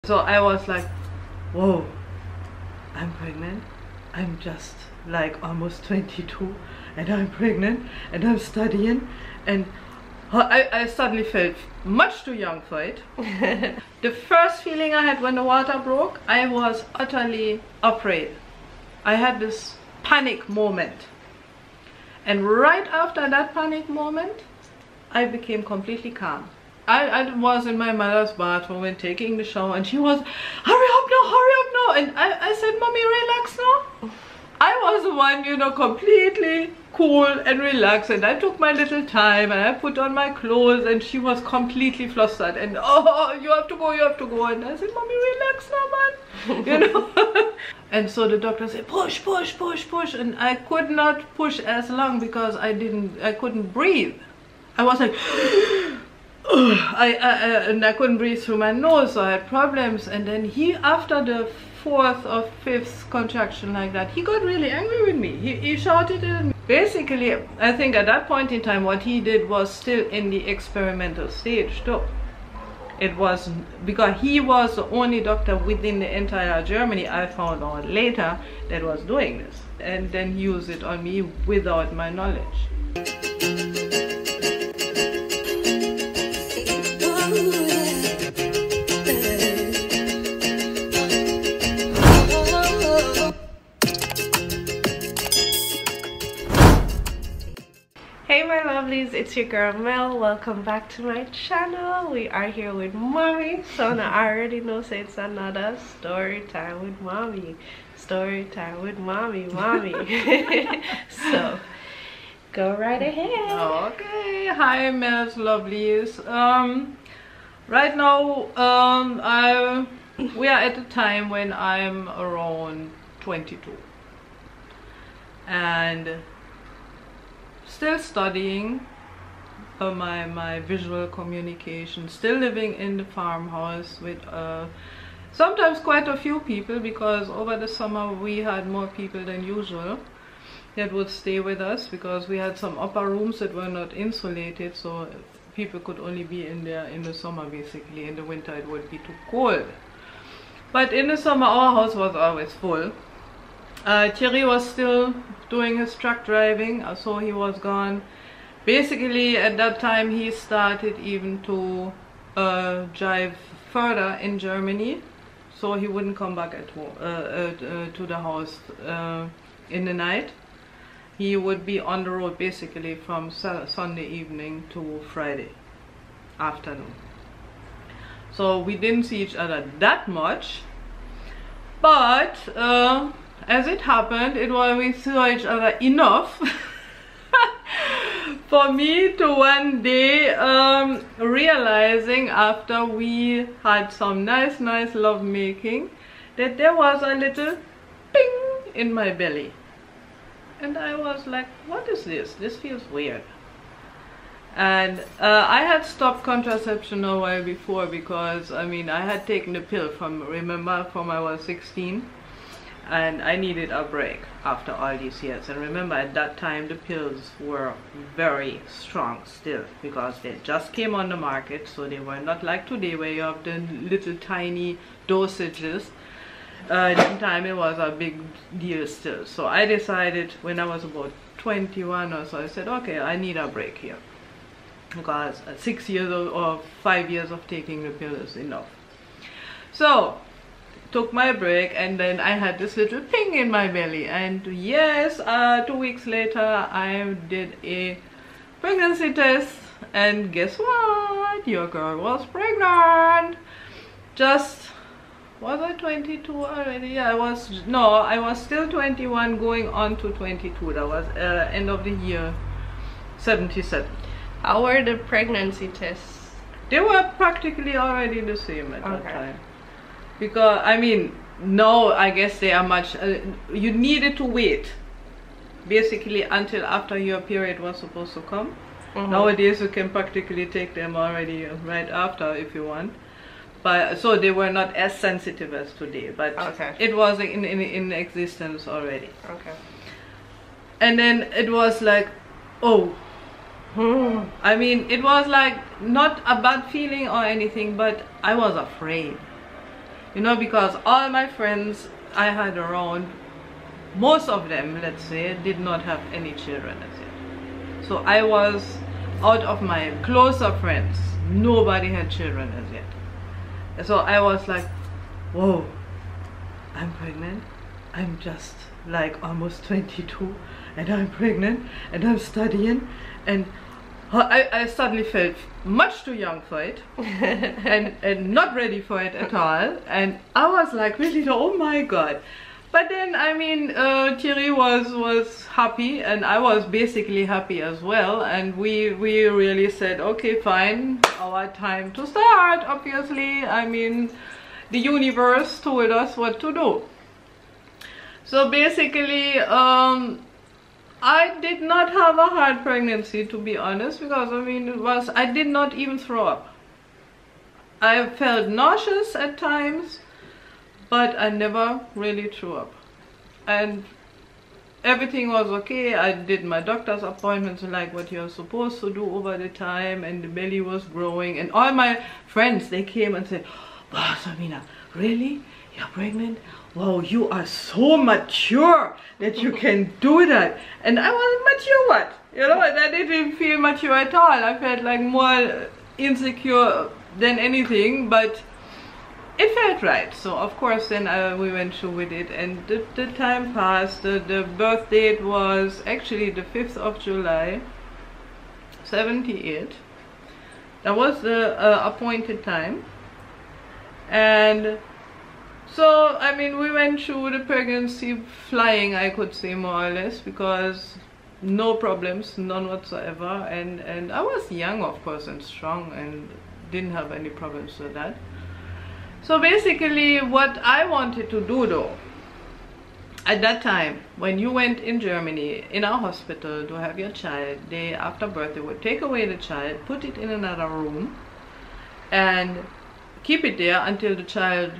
So I was like, whoa, I'm pregnant. I'm just like almost 22 and I'm pregnant and I'm studying, and I suddenly felt much too young for it. The first feeling I had when the water broke, I was utterly afraid. I had this panic moment, and right after that panic moment I became completely calm. I was in my mother's bathroom and taking the shower, and she was, hurry up now, and I said, mommy, relax now. I was the one, you know, completely cool and relaxed, and I took my little time and I put on my clothes, and she was completely flustered and, oh, you have to go, and I said, mommy, relax now, man, you know. And so the doctor said, push, and I could not push as long because I couldn't breathe. I was like and I couldn't breathe through my nose, so I had problems. And then he, after the 4th or 5th contraction like that, he got really angry with me. He shouted at me. Basically, I think at that point in time what he did was still in the experimental stage too. It was because he was the only doctor within the entire Germany, I found out later, that was doing this, and then used it on me without my knowledge. Hey my lovelies, it's your girl Mel. Welcome back to my channel. We are here with mommy. So now I already know, say it's another story time with mommy. Story time with mommy. So go right ahead. Okay, hi Mel's lovelies. Right now we are at a time when I'm around 22 and still studying my visual communication, still living in the farmhouse with sometimes quite a few people, because over the summer we had more people than usual that would stay with us, because we had some upper rooms that were not insulated, so people could only be in there in the summer. Basically in the winter it would be too cold, but in the summer our house was always full. Thierry was still doing his truck driving, so he was gone. Basically at that time he started even to drive further in Germany, so he wouldn't come back at home, to the house in the night. He would be on the road basically from Sunday evening to Friday afternoon. So we didn't see each other that much, but as it happened, we saw each other enough for me to one day realizing, after we had some nice love making, that there was a little ping in my belly. And I was like, what is this? This feels weird. And I had stopped contraception a while before, because I mean I had taken the pill from I was 16, and I needed a break after all these years. And remember, at that time the pills were very strong still, because they just came on the market, so they were not like today where you have the little tiny dosages. At that time it was a big deal still. So I decided when I was about 21 or so, I said, okay, I need a break here, because 6 years or 5 years of taking the pill is enough. So took my break, and then I had this little ping in my belly, and yes, 2 weeks later I did a pregnancy test, and guess what? Your girl was pregnant. Was I 22 already? Yeah, I was still 21 going on to 22. That was end of the year 77. How were the pregnancy tests? They were practically already the same at that time. Because I mean, no, I guess they are much you needed to wait basically until after your period was supposed to come. Nowadays you can practically take them already right after if you want, but so they were not as sensitive as today, but it was in existence already. And then it was like, oh, I mean, it was like not a bad feeling or anything, but I was afraid. you know, because all my friends I had around, most of them, let's say, did not have any children as yet. So I was, out of my closer friends, nobody had children as yet. So I was like, whoa, I'm pregnant. I'm just like almost 22 and I'm pregnant and I'm studying, and I suddenly felt much too young for it and not ready for it at all. And I was like, really, oh my god. But then, I mean, Thierry was happy and I was basically happy as well, and we really said, okay, fine, our time to start. Obviously, I mean, the universe told us what to do. So basically, I did not have a hard pregnancy, to be honest, because I mean, I did not even throw up. I felt nauseous at times, but I never really threw up, and everything was okay. I did my doctor's appointments like what you're supposed to do over the time, and the belly was growing, and all my friends, they came and said, wow, Sabina, really? You're pregnant? Wow, you are so mature that you can do that. And I wasn't mature what? You know, I didn't feel mature at all. I felt like more insecure than anything, but it felt right. So of course then we went through with it, and the time passed. The birth date was actually the 5th of July 78. That was the appointed time. And so, I mean, we went through the pregnancy flying, I could say, more or less, because no problems, none whatsoever. And I was young, of course, and strong, and didn't have any problems with that. So basically, what I wanted to do, though, at that time, when you went in Germany, in our hospital, to have your child, they, after birth, they would take away the child, put it in another room, and keep it there until the child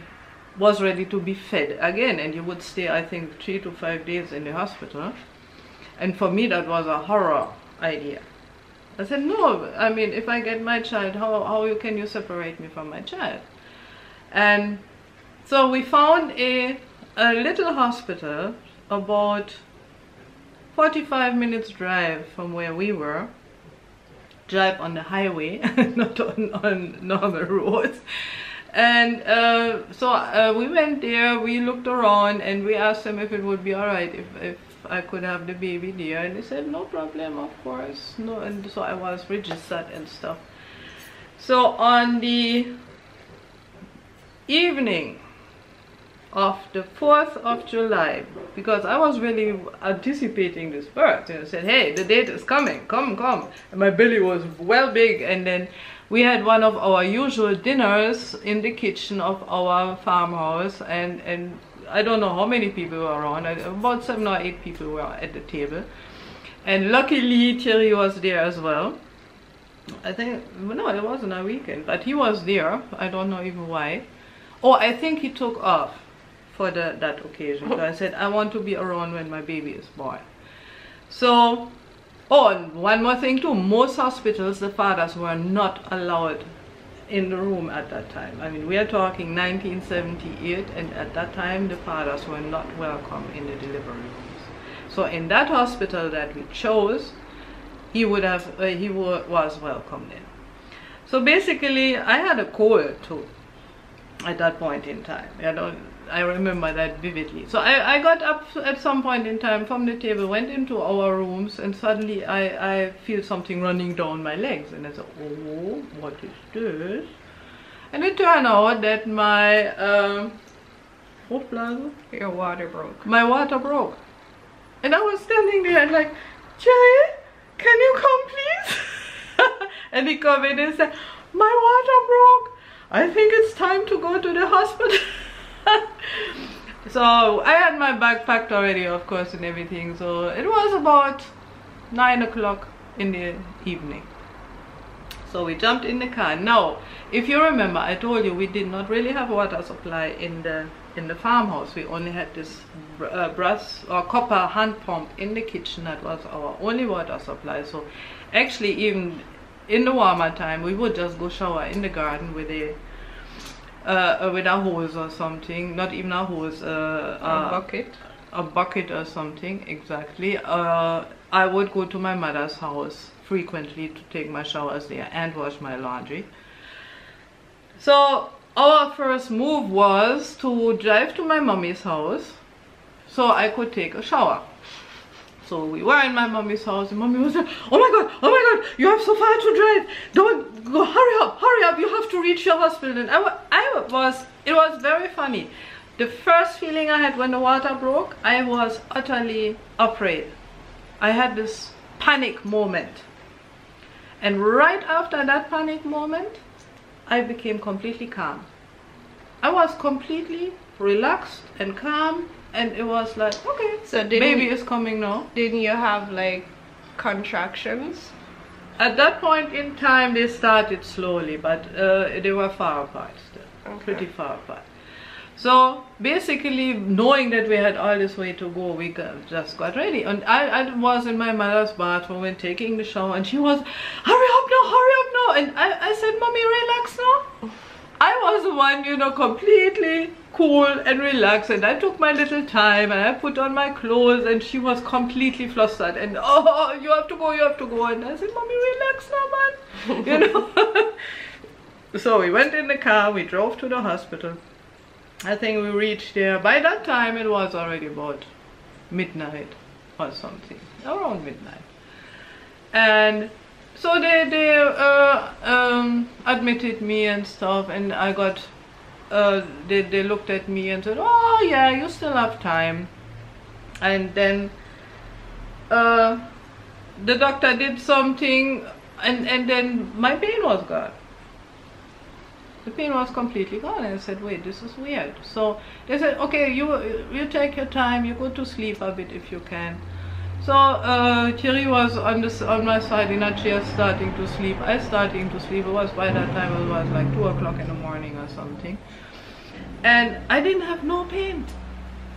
was ready to be fed again, and you would stay, I think, 3 to 5 days in the hospital. And for me, that was a horror idea. I said, no, I mean, if I get my child, how can you separate me from my child? And so we found a little hospital about 45 minutes drive from where we were. Drive on the highway, not on normal roads. And so we went there, we looked around, and we asked them if it would be alright if I could have the baby there, and they said no problem, of course. No, and so I was registered and stuff. So on the evening of the 4th of July, because I was really anticipating this birth, and I said, hey, the date is coming, come. And my belly was well big, and then we had one of our usual dinners in the kitchen of our farmhouse, and I don't know how many people were around. About 7 or 8 people were at the table, and luckily Thierry was there as well. I think, no, it wasn't a weekend, but he was there. I don't know even why. Oh, I think he took off for that occasion. So I said, I want to be around when my baby is born. So, oh, and one more thing too, most hospitals, the fathers were not allowed in the room at that time. I mean, we are talking 1978, and at that time the fathers were not welcome in the delivery rooms. So in that hospital that we chose, he was welcomed in. So basically, I had a cold too at that point in time. I remember that vividly. So I got up at some point in time from the table, went into our rooms, and suddenly I feel something running down my legs, and I said, oh, what is this? And it turned out that my your water broke. My water broke. And I was standing there and like, Jerry, can you come please? And he came in and said, my water broke. I think it's time to go to the hospital. So I had my bag packed already, of course, and everything. So it was about 9 o'clock in the evening. So we jumped in the car. Now, if you remember, I told you we did not really have water supply in the farmhouse. We only had this brass or copper hand pump in the kitchen. That was our only water supply. So actually, even in the warmer time, we would just go shower in the garden with a with a hose or something, not even a hose, a bucket or something, exactly. I would go to my mother's house frequently to take my showers there and wash my laundry. So our first move was to drive to my mommy's house so I could take a shower. So we were in my mommy's house and mommy was like, oh my god, you have so far to drive. Don't go, hurry up, you have to reach your hospital. And it was very funny. The first feeling I had when the water broke, I was utterly afraid. I had this panic moment. And right after that panic moment, I became completely calm. I was completely relaxed and calm, and it was like, okay, so baby is coming now. Didn't you have like contractions? At that point in time, they started slowly, but they were far apart still, pretty far apart. So basically, knowing that we had all this way to go, we just got ready. And I was in my mother's bathroom and taking the shower, and she was, hurry up now. And I said, mommy, relax now. I was the one, you know, completely cool and relaxed, and I took my little time and I put on my clothes, and she was completely flustered and, oh, you have to go. And I said, mommy, relax now, man. You know. So we went in the car, we drove to the hospital. I think we reached there. By that time, it was already about midnight or something, around midnight. And so they admitted me and stuff, and I got, they looked at me and said, oh yeah, you still have time. And then the doctor did something, and then my pain was gone. The pain was completely gone, and I said, wait, this is weird. So they said, okay, you take your time, you go to sleep a bit if you can. So Thierry was on my side in a chair starting to sleep. I starting to sleep. It was by that time, it was like 2 o'clock in the morning or something. And I didn't have no pain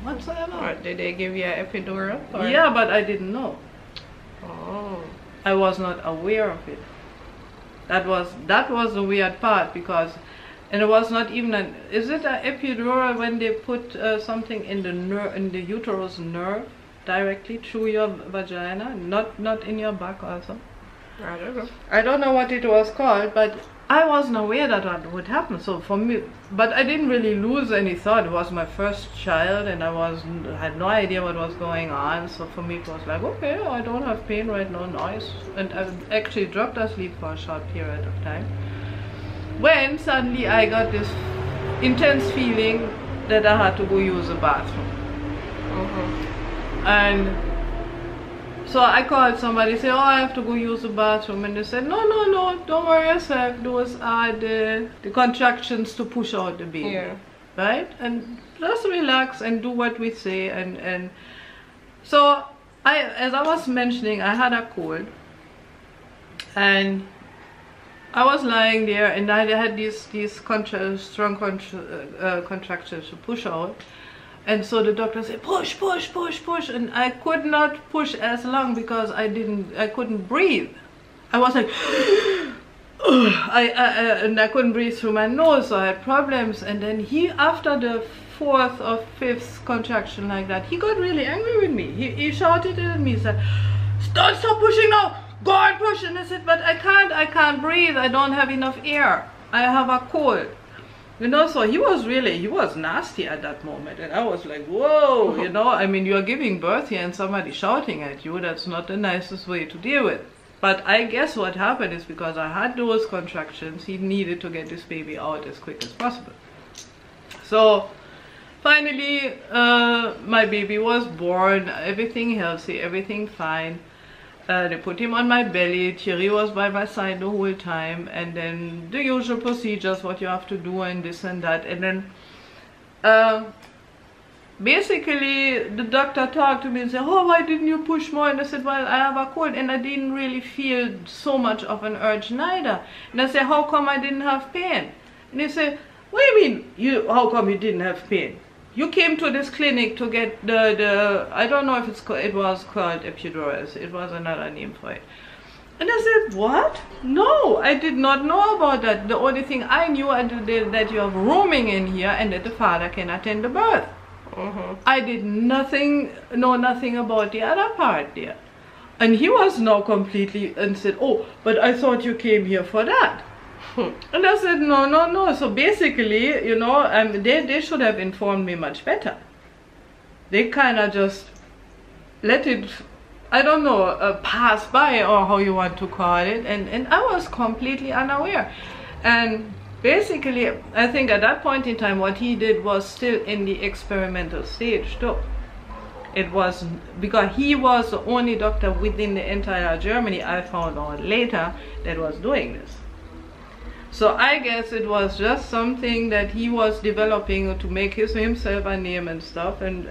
whatsoever. Or did they give you an epidural? Or? Yeah, but I didn't know. Oh. I was not aware of it. That was the weird part, because, and it was not even an, is it an epidural when they put something in the uterus nerve directly through your vagina, not in your back also? I don't know. I don't know what it was called, but I wasn't aware that would happen. So for me, but I didn't really lose any thought. It was my first child, and I had no idea what was going on. So for me, it was like, okay, I don't have pain right now, nice. And I actually dropped asleep for a short period of time, when suddenly I got this intense feeling that I had to go use the bathroom. And so I called somebody, said, oh, I have to go use the bathroom. And they said, no, don't worry yourself. Those are the contractions to push out the baby. Yeah. Right? And just relax and do what we say. And so, as I was mentioning, I had a cold. And I was lying there, and I had these strong contractions to push out. And so the doctor said, push, and I could not push as long because I couldn't breathe. I was like, and I couldn't breathe through my nose, so I had problems. And then after the 4th or 5th contraction like that, he got really angry with me. He shouted at me, he said, don't stop pushing now, go and push. And I said, but I can't breathe, I don't have enough air, I have a cold. You know, so he was nasty at that moment, and I was like, whoa, you know, I mean, you're giving birth here and somebody shouting at you, that's not the nicest way to deal with. But I guess what happened is, because I had those contractions, he needed to get this baby out as quick as possible. So finally, my baby was born, everything healthy, everything fine. They put him on my belly. Thierry was by my side the whole time, and then the usual procedures, what you have to do and this and that. And then basically the doctor talked to me and said, oh, why didn't you push more? And I said, well, I have a cold, and I didn't really feel so much of an urge neither. And I said, how come I didn't have pain? And he said, what do you mean, how come you didn't have pain? You came to this clinic to get the I don't know if it was called epidural, it was another name for it. And I said, what? No, I did not know about that. The only thing I knew that you have rooming in here and that the father can attend the birth. I did know nothing about the other part there. And he was now completely and said, oh, but I thought you came here for that. And I said, no. So basically, you know, they should have informed me much better. They kind of just let it, I don't know, pass by, or how you want to call it. And I was completely unaware. And basically, I think at that point in time, what he did was still in the experimental stage too. It was because he was the only doctor within the entire Germany, I found out later, that was doing this. So I guess it was just something that he was developing to make himself a name and stuff, and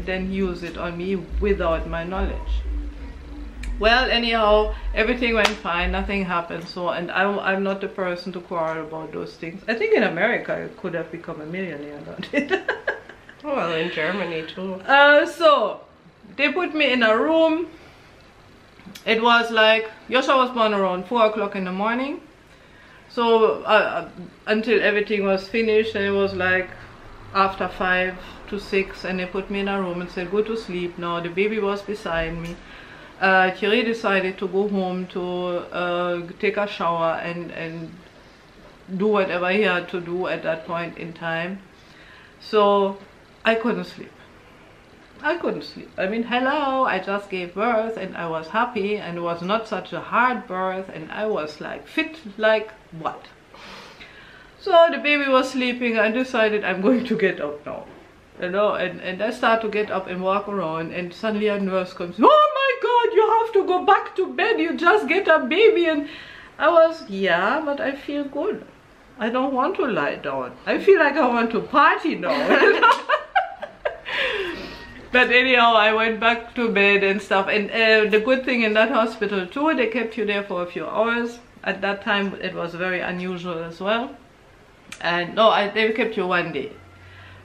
then use it on me without my knowledge. Well, anyhow, everything went fine, nothing happened. So, and I'm not the person to quarrel about those things. I think in America I could have become a millionaire about it. Well, in Germany too. So they put me in a room. It was like, Yosha was born around 4 o'clock in the morning. So until everything was finished, and it was like after 5 to 6, and they put me in a room and said, go to sleep now. The baby was beside me. Thierry decided to go home to take a shower and do whatever he had to do at that point in time. So I couldn't sleep. I couldn't sleep. I mean, hello, I just gave birth and I was happy, and it was not such a hard birth, and I was like fit like what? So the baby was sleeping. I decided I'm going to get up now, you know, and I start to get up and walk around, and suddenly a nurse comes, oh my God, you have to go back to bed, you just get a baby. And I was, yeah, but I feel good. I don't want to lie down. I feel like I want to party now. But anyhow, I went back to bed and stuff. And the good thing in that hospital too, they kept you there for a few hours. At that time, it was very unusual as well. And no, they kept you 1 day.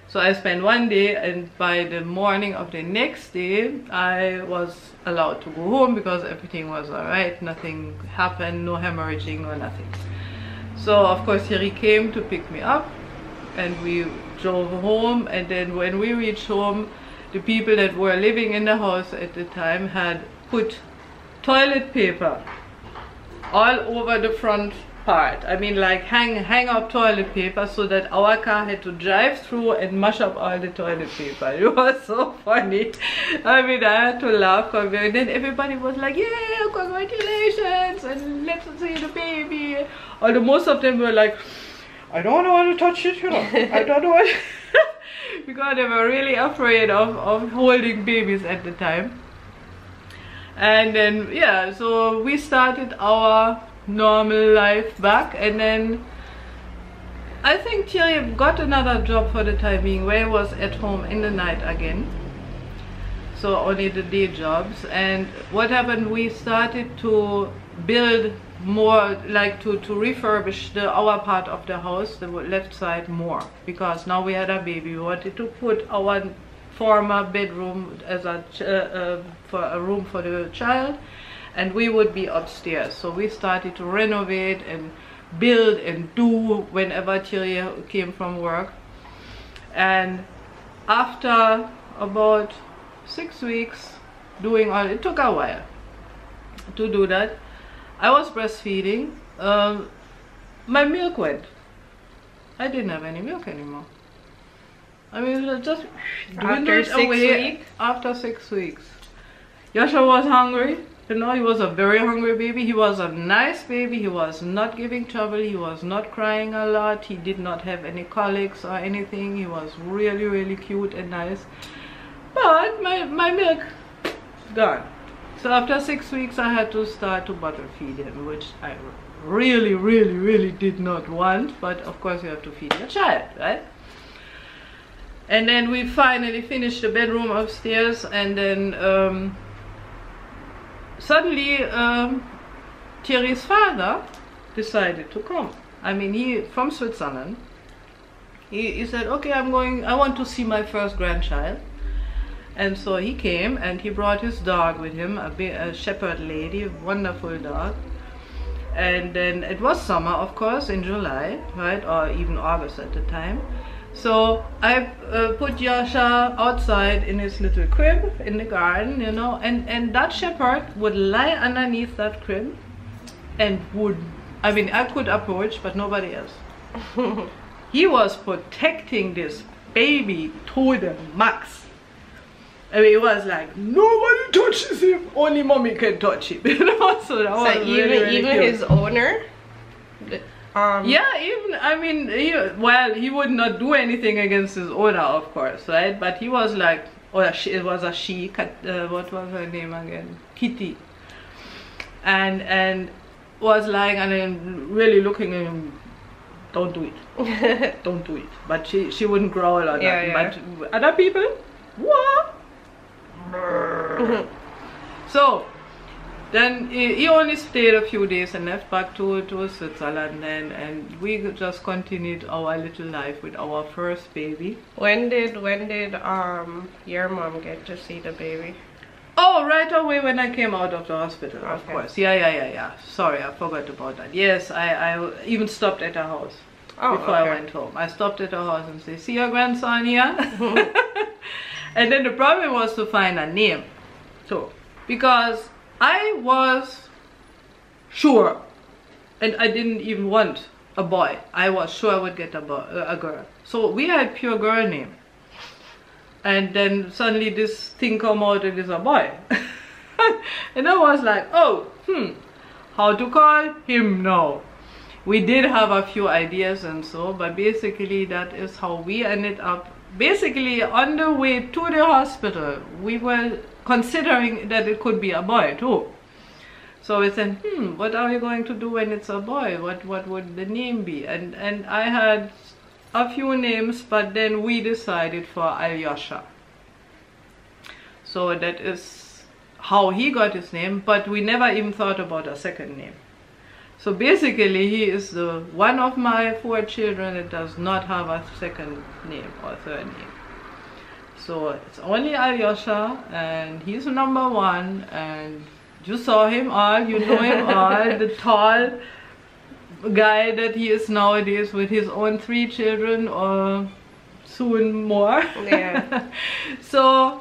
So I spent 1 day, and by the morning of the next day, I was allowed to go home because everything was alright. Nothing happened, no hemorrhaging or nothing. So of course Thierry came to pick me up, and we drove home. And then when we reached home, the people that were living in the house at the time had put toilet paper all over the front part. I mean, like hang up toilet paper, so that our car had to drive through and mash up all the toilet paper. It was so funny. I mean, I had to laugh. And then everybody was like, yeah, congratulations, and let's see the baby. Although most of them were like, I don't want to touch it, you know. I don't know what. Because they were really afraid of holding babies at the time. And then, yeah, so we started our normal life back. And then I think Thierry got another job for the time being, where he was at home in the night again. So only the day jobs. And what happened, we started to build more, like to refurbish our part of the house, the left side, more, because now we had a baby. We wanted to put our former bedroom as for a room for the child, and we would be upstairs. So we started to renovate and build and do whenever Thierry came from work. And after about 6 weeks doing all, it took a while to do that. I was breastfeeding. My milk went. I didn't have any milk anymore. I mean, just after 6 weeks. After 6 weeks, Yosha was hungry. You know, he was a very hungry baby. He was a nice baby. He was not giving trouble. He was not crying a lot. He did not have any colics or anything. He was really, really cute and nice. But my milk gone. So after 6 weeks, I had to start to bottle feed him, which I really, really, really did not want. But of course, you have to feed your child, right? And then we finally finished the bedroom upstairs, and then suddenly Thierry's father decided to come. I mean, he from Switzerland. He said, okay, I want to see my first grandchild. And so he came and he brought his dog with him, a shepherd lady, a wonderful dog. And then it was summer, of course, in July, right, or even August at the time. So I put Yosha outside in his little crib in the garden, you know, and that shepherd would lie underneath that crib and would, I mean, I could approach, but nobody else. He was protecting this baby to the max. I mean, it was like, nobody touches him, only mommy can touch him, you know. So that was really even cute. his owner. Yeah, even, I mean, he would not do anything against his owner, of course, right? But he was like, it was a she, what was her name again? Kitty. And was like, and then really looking at him, don't do it, don't do it. But she wouldn't growl or nothing. But other people, what? So then he only stayed a few days and left back to Switzerland, and we just continued our little life with our first baby. When did your mom get to see the baby? Oh, right away when I came out of the hospital, of course. Yeah. Sorry, I forgot about that. Yes, I even stopped at her house before I went home. I stopped at her house and said, see your grandson here? And then the problem was to find a name. So, because I was sure, and I didn't even want a boy. I was sure I would get a girl. So we had pure girl name. And then suddenly this thing come out and it's a boy. And I was like, oh, how to call him now? We did have a few ideas and so, but basically that is how we ended up. Basically on the way to the hospital, we were considering that it could be a boy too. So we said, what are we going to do when it's a boy? What would the name be? And I had a few names, but then we decided for Alyosha. So that is how he got his name, but we never even thought about a second name. So basically he is the one of my 4 children that does not have a second name or third name. So it's only Alyosha, and he's number 1, and you saw him all, you know him all, the tall guy that he is nowadays with his own 3 children, or soon more. Yeah. So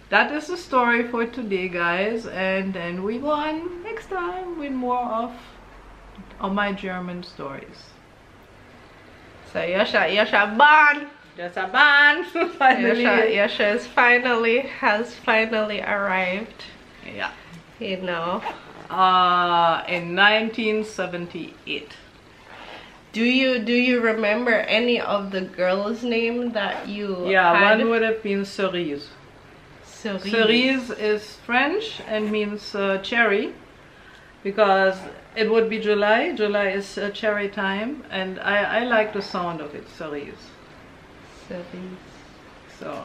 that is the story for today, guys, and then we go on next time with more of my German stories. So Yosha born. Just a band. Finally. Yosha has finally arrived. Yeah. You know. In 1978. Do you remember any of the girls' name that you had? One would have been Cerise. Cerise is French and means cherry, because it would be July. July is cherry time, and I like the sound of it, Cerise. Cerise. So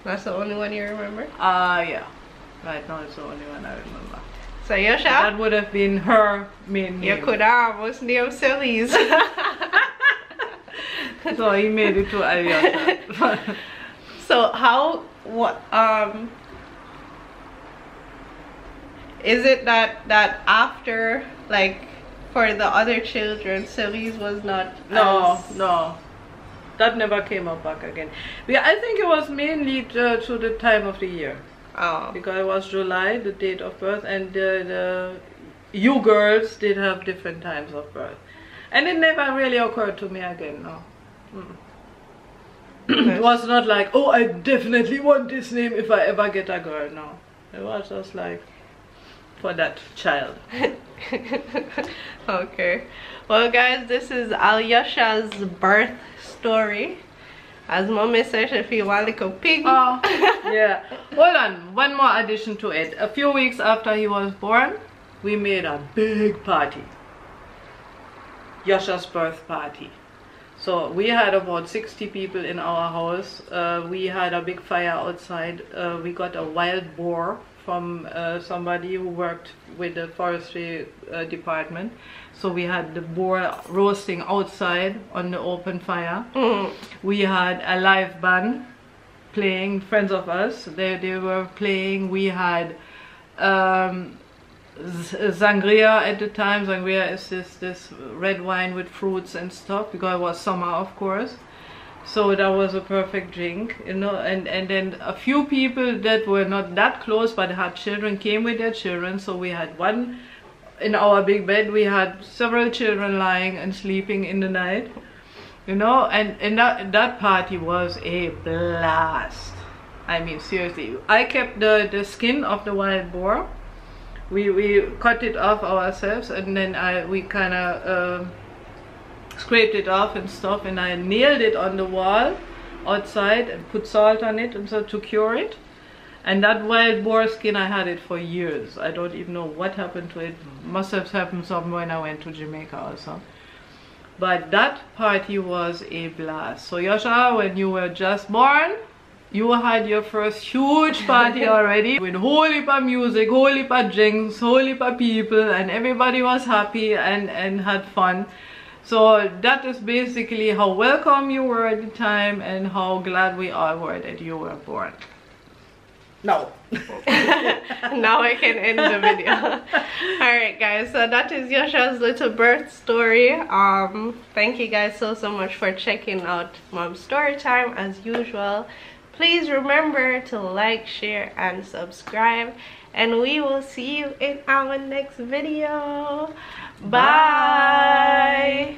that's the only one you remember? Yeah. Right now it's the only one I remember. So Yosha, that would have been her main name. You could almost name Cerise. So he made it to Alyosha. So is it that after, like, for the other children, Cerise was not? No, that never came up back again. I think it was mainly to the time of the year. Oh. Because it was July, the date of birth, and you girls did have different times of birth, and it never really occurred to me again. No. It was not like, oh, I definitely want this name if I ever get a girl. No, it was just like for that child. Okay, well guys, this is Alyosha's birth story. As mommy said, if you want like a pig. Oh, yeah. Hold on, one more addition to it. A few weeks after he was born, we made a big party. Yosha's birth party. So we had about 60 people in our house. We had a big fire outside. We got a wild boar from somebody who worked with the forestry department. So we had the boar roasting outside on the open fire. We had a live band playing, friends of us, they were playing. We had sangria at the time. Sangria is this red wine with fruits and stuff, because it was summer, of course. So that was a perfect drink, you know. And then a few people that were not that close but had children came with their children. So we had one in our big bed. We had several children lying and sleeping in the night, you know. And that party was a blast. I mean, seriously, I kept the skin of the wild boar. We cut it off ourselves, and then we kind of scraped it off and stuff, and I nailed it on the wall outside and put salt on it and so to cure it. And that wild boar skin, I had it for years. I don't even know what happened to it. Must have happened somewhere when I went to Jamaica also. But that party was a blast. So Yosha, when you were just born, you had your first huge party already with whole heap of music, whole heap of drinks, whole heap of people, and everybody was happy and had fun. So that is basically how welcome you were at the time and how glad we all were that you were born. No. Now I can end the video. Alright guys, so that is Yosha's little birth story. Thank you guys so much for checking out Mom's story time as usual. Please remember to like, share, and subscribe. And we will see you in our next video. Bye.